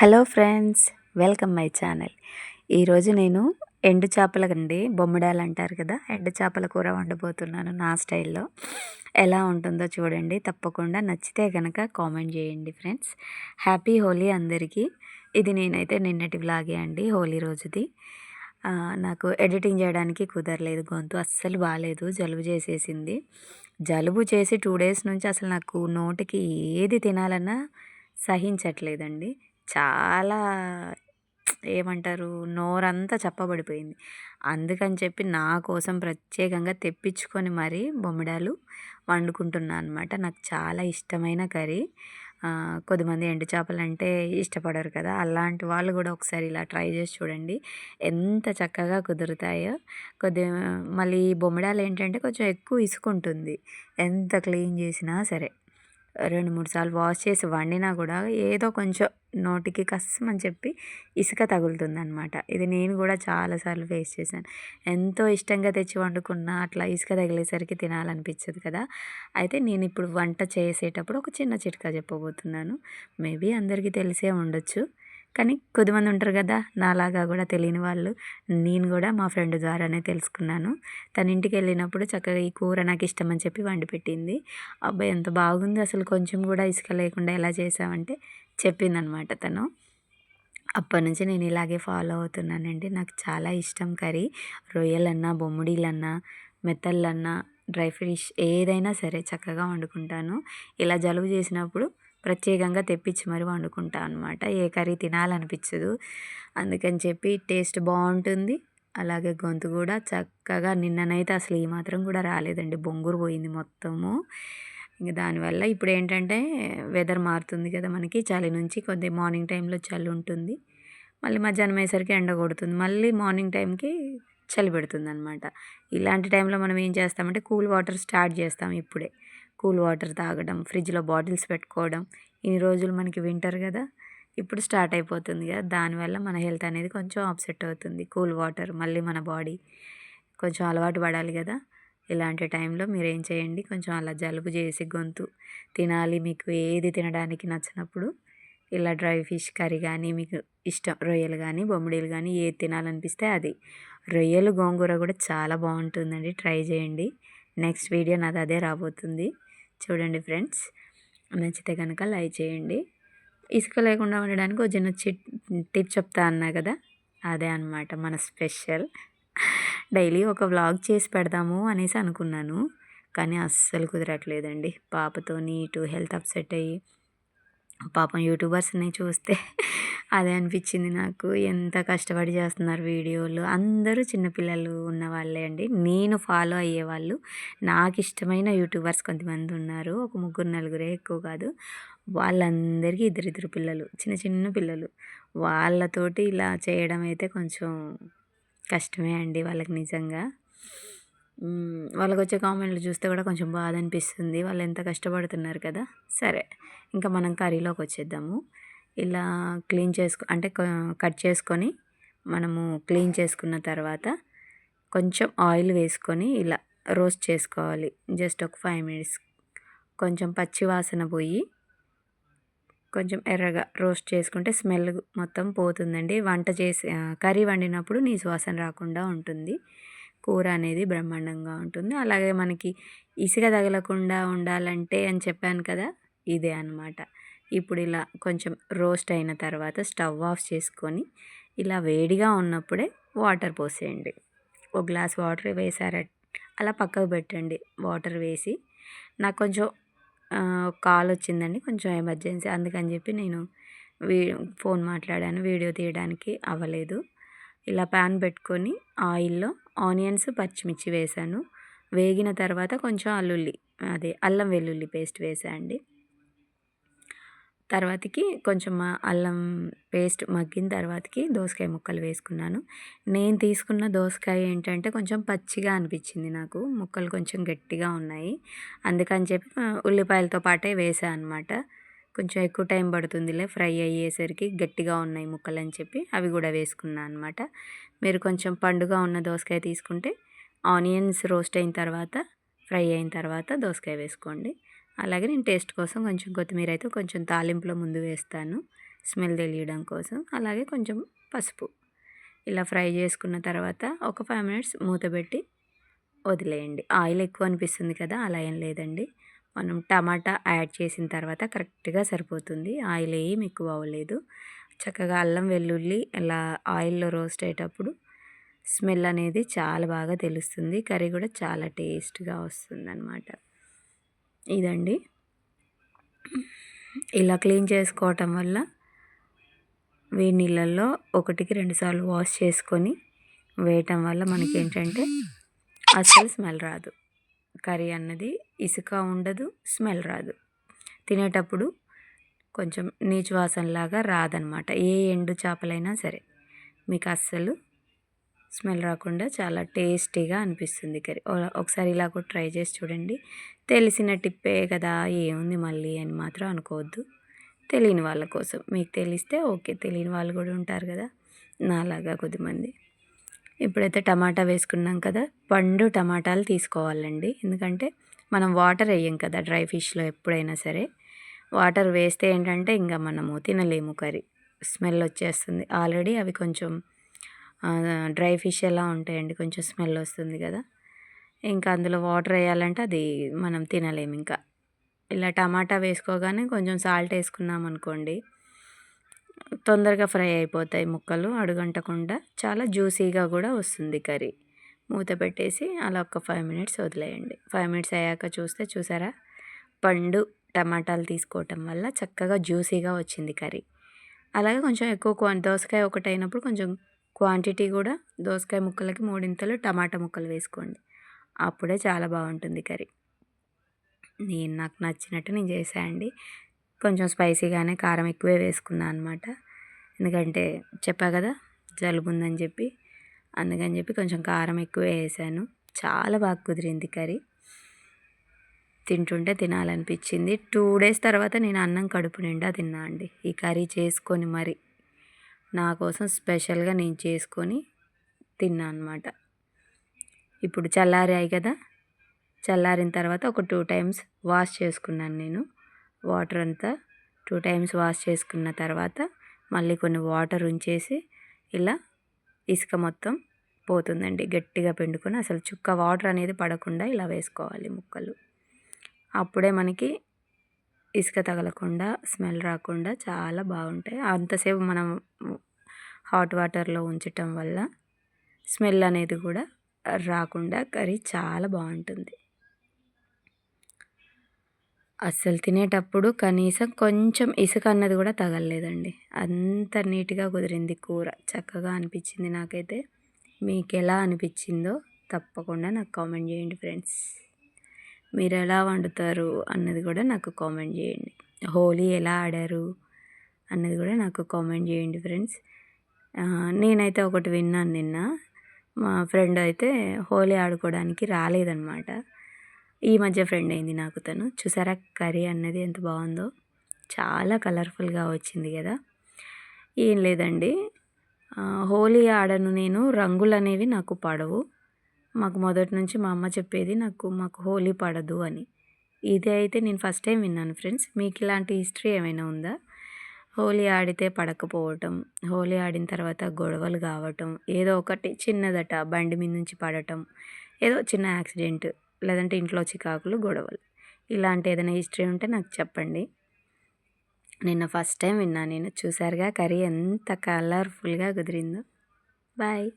Hello friends, welcome my channel. ఈరోజు నేను ఎండు చేపలకండి బొమ్మిడాయలు అంటారు కదా, ఎండు చేపల కూర వండబోతున్నాను నా స్టైల్లో. ఎలా ఉంటుందో చూడండి. తప్పకుండా నచ్చితే కనుక కామెంట్ చేయండి ఫ్రెండ్స్. హ్యాపీ హోలీ అందరికీ. ఇది నేనైతే నిన్నటి వ్లాగే అండి, హోలీ రోజుది. నాకు ఎడిటింగ్ చేయడానికి కుదరలేదు, గొంతు అస్సలు బాగాలేదు, జలుబు చేసేసింది. జలుబు చేసి 2 డేస్ నుంచి అసలు నాకు నోటికి ఏది తినాలన్నా సహించట్లేదండి. చాలా ఏమంటారు, నోరంతా చప్పబడిపోయింది. అందుకని చెప్పి నా కోసం ప్రత్యేకంగా తెప్పించుకొని మరీ బొమ్మిడాలు వండుకుంటున్నా అనమాట. నాకు చాలా ఇష్టమైన కర్రీ. కొద్దిమంది ఎండు చేపలంటే ఇష్టపడరు కదా, అలాంటి వాళ్ళు కూడా ఒకసారి ఇలా ట్రై చేసి చూడండి, ఎంత చక్కగా కుదురుతాయో. మళ్ళీ బొమ్మిడాలు ఏంటంటే కొంచెం ఎక్కువ ఇసుకుంటుంది, ఎంత క్లీన్ చేసినా సరే. 2-3 సార్లు వాష్ చేసి వండినా కూడా ఏదో కొంచెం నోటికి కస్సమని చెప్పి ఇసుక తగులుతుందనమాట. ఇది నేను కూడా చాలాసార్లు ఫేస్ చేశాను. ఎంతో ఇష్టంగా తెచ్చి వండుకున్నా అట్లా ఇసుక తగిలేసరికి తినాలనిపించదు కదా. అయితే నేను ఇప్పుడు వంట చేసేటప్పుడు ఒక చిన్న చిట్కా చెప్పబోతున్నాను. మేబీ అందరికీ తెలిసే ఉండొచ్చు, కానీ కొద్దిమంది ఉంటారు కదా నాలాగా కూడా తెలియని వాళ్ళు. నేను కూడా మా ఫ్రెండ్ ద్వారానే తెలుసుకున్నాను. తన ఇంటికి వెళ్ళినప్పుడు చక్కగా ఈ కూర నాకు ఇష్టం అని చెప్పి వండి పెట్టింది. అబ్బాయి ఎంత బాగుంది అసలు, కొంచెం కూడా ఇసుక లేకుండా ఎలా చేసావంటే చెప్పిందనమాట తను. అప్పటి నుంచి నేను ఇలాగే ఫాలో అవుతున్నానండి. నాకు చాలా ఇష్టం కర్రీ. రొయ్యలన్నా, బొమ్మిడీలన్నా, మెత్తళ్ళన్నా, డ్రై ఫిష్ ఏదైనా సరే చక్కగా వండుకుంటాను. ఇలా జలుబు చేసినప్పుడు ప్రత్యేకంగా తెప్పించి మరి వండుకుంటా అనమాట. ఏ కర్రీ తినాలనిపించదు, అందుకని చెప్పి టేస్ట్ బాగుంటుంది. అలాగే గొంతు కూడా చక్కగా, నిన్ననైతే అసలు ఈ మాత్రం కూడా రాలేదండి, బొంగురు పోయింది మొత్తము. ఇంక దానివల్ల ఇప్పుడు ఏంటంటే వెదర్ మారుతుంది కదా మనకి, చలి నుంచి కొద్ది మార్నింగ్ టైంలో చలి ఉంటుంది, మళ్ళీ మధ్యాహ్నం అయ్యేసరికి ఎండ కొడుతుంది, మళ్ళీ మార్నింగ్ టైంకి చలి పెడుతుంది అనమాట. ఇలాంటి టైంలో మనం ఏం చేస్తామంటే కూల్ వాటర్ స్టార్ట్ చేస్తాం ఇప్పుడే. కూల్ వాటర్ తాగడం, ఫ్రిడ్జ్లో బాటిల్స్ పెట్టుకోవడం. ఇన్ని రోజులు మనకి వింటర్ కదా, ఇప్పుడు స్టార్ట్ అయిపోతుంది కదా, దానివల్ల మన హెల్త్ అనేది కొంచెం అప్సెట్ అవుతుంది. కూల్ వాటర్ మళ్ళీ మన బాడీ కొంచెం అలవాటు పడాలి కదా. ఇలాంటి టైంలో మీరు ఏం చేయండి, కొంచెం అలా జలుబు చేసి గొంతు తినాలి, మీకు ఏది తినడానికి నచ్చినప్పుడు ఇలా డ్రై ఫిష్ కర్రీ కానీ, మీకు ఇష్టం రొయ్యలు కానీ, బొమ్మిడీలు కానీ, ఏది తినాలనిపిస్తే అది. రొయ్యలు గోంగూర కూడా చాలా బాగుంటుందండి, ట్రై చేయండి. నెక్స్ట్ వీడియో నాది అదే రాబోతుంది, చూడండి ఫ్రెండ్స్. నచ్చితే కనుక లైక్ చేయండి. ఇసుక లేకుండా ఉండడానికి ఒక చిన్న టిప్ చెప్తా అన్నా కదా, అదే అనమాట మన స్పెషల్. డైలీ ఒక వ్లాగ్ చేసి పెడదాము అనేసి అనుకున్నాను, కానీ అస్సలు కుదరట్లేదండి. పాపతోని ఇటు హెల్త్ అప్సెట్ అయ్యి, పాపం యూట్యూబర్స్ని చూస్తే అదే అనిపించింది నాకు, ఎంత కష్టపడి చేస్తున్నారు వీడియోలు. అందరూ చిన్నపిల్లలు ఉన్న వాళ్ళే అండి, నేను ఫాలో అయ్యేవాళ్ళు. నాకు ఇష్టమైన యూట్యూబర్స్ కొంతమంది ఉన్నారు, ఒక 3-4 ఎక్కువ కాదు. వాళ్ళందరికీ ఇద్దరిద్దరు పిల్లలు, చిన్న చిన్న పిల్లలు. వాళ్ళతోటి ఇలా చేయడం అయితే కొంచెం కష్టమే అండి వాళ్ళకి నిజంగా. వాళ్ళకి వచ్చే కామెంట్లు చూస్తే కూడా కొంచెం బాధ అనిపిస్తుంది, వాళ్ళు ఎంత కష్టపడుతున్నారు కదా. సరే, ఇంకా మనం కర్రీలోకి వచ్చేద్దాము. ఇలా క్లీన్ అంటే కట్ చేసుకొని మనము క్లీన్ చేసుకున్న తర్వాత కొంచెం ఆయిల్ వేసుకొని ఇలా రోస్ట్ చేసుకోవాలి, జస్ట్ ఒక 5 మినిట్స్. కొంచెం పచ్చి వాసన పోయి కొంచెం ఎర్రగా రోస్ట్ చేసుకుంటే స్మెల్ మొత్తం పోతుందండి. కర్రీ వండినప్పుడు నీ సువాసన రాకుండా ఉంటుంది, కూర అనేది బ్రహ్మాండంగా ఉంటుంది. అలాగే మనకి ఇసుక తగలకుండా ఉండాలంటే అని చెప్పాను కదా, ఇదే అనమాట. ఇప్పుడు ఇలా కొంచెం రోస్ట్ అయిన తర్వాత స్టవ్ ఆఫ్ చేసుకొని ఇలా వేడిగా ఉన్నప్పుడే వాటర్ పోసేయండి. ఒక గ్లాస్ వాటర్ వేసార అలా పక్కకు పెట్టండి. వాటర్ వేసి, నాకు కొంచెం కాల్ వచ్చిందండి, కొంచెం ఎమర్జెన్సీ, అందుకని చెప్పి నేను ఫోన్ మాట్లాడాను, వీడియో తీయడానికి అవ్వలేదు. ఇలా ప్యాన్ పెట్టుకొని ఆయిల్లో ఆనియన్స్, పచ్చిమిర్చి వేసాను. వేగిన తర్వాత కొంచెం అల్లం వెల్లుల్లి పేస్ట్ వేసాండి. తర్వాతకి కొంచెం అల్లం పేస్ట్ మగ్గిన తర్వాతకి దోసకాయ ముక్కలు వేసుకున్నాను. నేను తీసుకున్న దోసకాయ ఏంటంటే కొంచెం పచ్చిగా అనిపించింది నాకు, ముక్కలు కొంచెం గట్టిగా ఉన్నాయి, అందుకని చెప్పి ఉల్లిపాయలతో పాటే వేసాను అనమాట. కొంచెం ఎక్కువ టైం పడుతుందిలే ఫ్రై అయ్యేసరికి, గట్టిగా ఉన్నాయి ముక్కలు అని చెప్పి అవి కూడా వేసుకున్నాను అనమాట. మీరు కొంచెం పండుగా ఉన్న దోసకాయ తీసుకుంటే ఆనియన్స్ రోస్ట్ అయిన తర్వాత, ఫ్రై అయిన తర్వాత దోసకాయ వేసుకోండి. అలాగే నేను టేస్ట్ కోసం కొంచెం కొత్తిమీర అయితే కొంచెం తాలింపులో ముందు వేస్తాను. స్మెల్ తెలియడం కోసం. అలాగే కొంచెం పసుపు ఇలా ఫ్రై చేసుకున్న తర్వాత ఒక 5 మినిట్స్ మూత పెట్టి వదిలేయండి. ఆయిల్ ఎక్కువ అనిపిస్తుంది కదా, అలా ఏం లేదండి. మనం టమాటా యాడ్ చేసిన తర్వాత కరెక్ట్గా సరిపోతుంది. ఆయిల్ ఏం ఎక్కువ అవ్వలేదు. చక్కగా అల్లం వెల్లుల్లి ఇలా ఆయిల్లో రోస్ట్ అయ్యేటప్పుడు స్మెల్ అనేది చాలా బాగా తెలుస్తుంది. కర్రీ కూడా చాలా టేస్ట్గా వస్తుందన్నమాట. ఇదండి, ఇలా క్లీన్ చేసుకోవటం వల్ల వేడి నీళ్ళల్లో 1కి 2 సార్లు వాష్ చేసుకొని వేయటం వల్ల మనకేంటంటే అస్సలు స్మెల్ రాదు. కర్రీ అన్నది ఇసుక ఉండదు, స్మెల్ రాదు. తినేటప్పుడు కొంచెం నీచు వాసనలాగా రాదనమాట. ఏ ఎండు చేపలైనా సరే మీకు అస్సలు స్మెల్ రాకుండా చాలా టేస్టీగా అనిపిస్తుంది కర్రీ. ఒకసారి ఇలా కూడా ట్రై చేసి చూడండి. తెలిసిన టిప్పే కదా, ఏముంది మళ్ళీ అని మాత్రం అనుకోవద్దు. తెలియని వాళ్ళ కోసం, మీకు తెలిస్తే ఓకే, తెలియని వాళ్ళు కూడా ఉంటారు కదా నాలాగా కొద్దిమంది. ఇప్పుడైతే టమాటా వేసుకున్నాం కదా, పండు టమాటాలు తీసుకోవాలండి. ఎందుకంటే మనం వాటర్ వేయం కదా డ్రై ఫిష్లో. ఎప్పుడైనా సరే వాటర్ వేస్తే ఏంటంటే ఇంకా మనము తినలేము, కర్రీ స్మెల్ వచ్చేస్తుంది. ఆల్రెడీ అవి కొంచెం డ్రై ఫిష్ ఎలా ఉంటాయండి, కొంచెం స్మెల్ వస్తుంది కదా. ఇంకా అందులో వాటర్ వేయాలంటే అది మనం తినలేము. ఇంకా ఇలా టమాటా వేసుకోగానే కొంచెం సాల్ట్ వేసుకున్నాం అనుకోండి, తొందరగా ఫ్రై అయిపోతాయి ముక్కలు, అడుగంటకుండా చాలా జ్యూసీగా కూడా వస్తుంది కర్రీ. మూత పెట్టేసి అలా ఒక 5 మినిట్స్ వదిలేయండి. 5 మినిట్స్ అయ్యాక చూసారా, పండు టమాటాలు తీసుకోవటం వల్ల చక్కగా జ్యూసీగా వచ్చింది కర్రీ. అలాగే కొంచెం ఎక్కువ దోసకాయ ఒకటి అయినప్పుడు కొంచెం క్వాంటిటీ కూడా దోసకాయ ముక్కలకి 3 టమాటా ముక్కలు వేసుకోండి. అప్పుడే చాలా బాగుంటుంది కర్రీ. నాకు నచ్చినట్టు నేను చేశాను అండి. కొంచెం స్పైసీగానే కారం ఎక్కువే వేసుకున్నాను అనమాట. ఎందుకంటే చెప్పా కదా జలుబు ఉందని చెప్పి, అందుకని చెప్పి కొంచెం కారం ఎక్కువే వేసాను. చాలా బాగా కుదిరింది కర్రీ. తింటుంటే తినాలనిపించింది. 2 డేస్ తర్వాత నేను అన్నం కడుపు నిండా తిన్నా అండి. ఈ కర్రీ చేసుకొని మరి నా కోసం స్పెషల్గా నేను చేసుకొని తిన్నా అనమాట. ఇప్పుడు చల్లారాయి కదా, చల్లారిన తర్వాత ఒక 2 టైమ్స్ వాష్ చేసుకున్నాను నేను. వాటర్ అంతా 2 టైమ్స్ వాష్ చేసుకున్న తర్వాత మళ్ళీ కొన్ని వాటర్ ఉంచేసి ఇలా ఇసుక మొత్తం పోతుందండి. గట్టిగా పిండుకొని అసలు చుక్క వాటర్ అనేది పడకుండా ఇలా వేసుకోవాలి ముక్కలు. అప్పుడే మనకి ఇసుక తగలకుండా, స్మెల్ రాకుండా చాలా బాగుంటాయి. అంతసేపు మనం హాట్ వాటర్లో ఉంచటం వల్ల స్మెల్ అనేది కూడా రాకుండా కర్రీ చాలా బాగుంటుంది. అస్సలు తినేటప్పుడు కనీసం కొంచెం ఇసుక అన్నది కూడా తగలలేదండి. అంత నీట్గా కుదిరింది కూర. చక్కగా అనిపించింది నాకైతే. మీకు ఎలా అనిపించిందో తప్పకుండా నాకు కామెంట్ చేయండి ఫ్రెండ్స్. మీరు ఎలా వండుతారు అన్నది కూడా నాకు కామెంట్ చేయండి. హోలీ ఎలా ఆడారు అన్నది కూడా నాకు కామెంట్ చేయండి ఫ్రెండ్స్. నేనైతే ఒకటి విన్నాను నిన్న, మా ఫ్రెండ్ అయితే హోలీ ఆడుకోవడానికి రాలేదన్నమాట. ఈ మధ్య ఫ్రెండ్ అయింది నాకు తను. చూసారా కర్రీ అన్నది ఎంత బాగుందో, చాలా కలర్ఫుల్గా వచ్చింది కదా. ఏం లేదండి, హోలీ ఆడను నేను, రంగులు అనేవి నాకు పడవు. మాకు మొదటి నుంచి మా అమ్మ చెప్పేది మాకు హోలీ పడదు అని. ఇది అయితే నేను ఫస్ట్ టైం విన్నాను ఫ్రెండ్స్. మీకు ఇలాంటి హిస్టరీ ఏమైనా ఉందా? హోలీ ఆడితే పడకపోవటం, హోలీ ఆడిన తర్వాత గొడవలు కావటం, ఏదో ఒకటి చిన్నదట బండి మీద నుంచి పడటం, ఏదో చిన్న యాక్సిడెంట్, లేదంటే ఇంట్లో చికాకులు, గొడవలు, ఇలాంటి ఏదైనా హిస్టరీ ఉంటే నాకు చెప్పండి. నిన్న ఫస్ట్ టైం విన్నాను నేను. చూసారుగా కర్రీ ఎంత కలర్ఫుల్గా కుదిరిందో. బాయ్.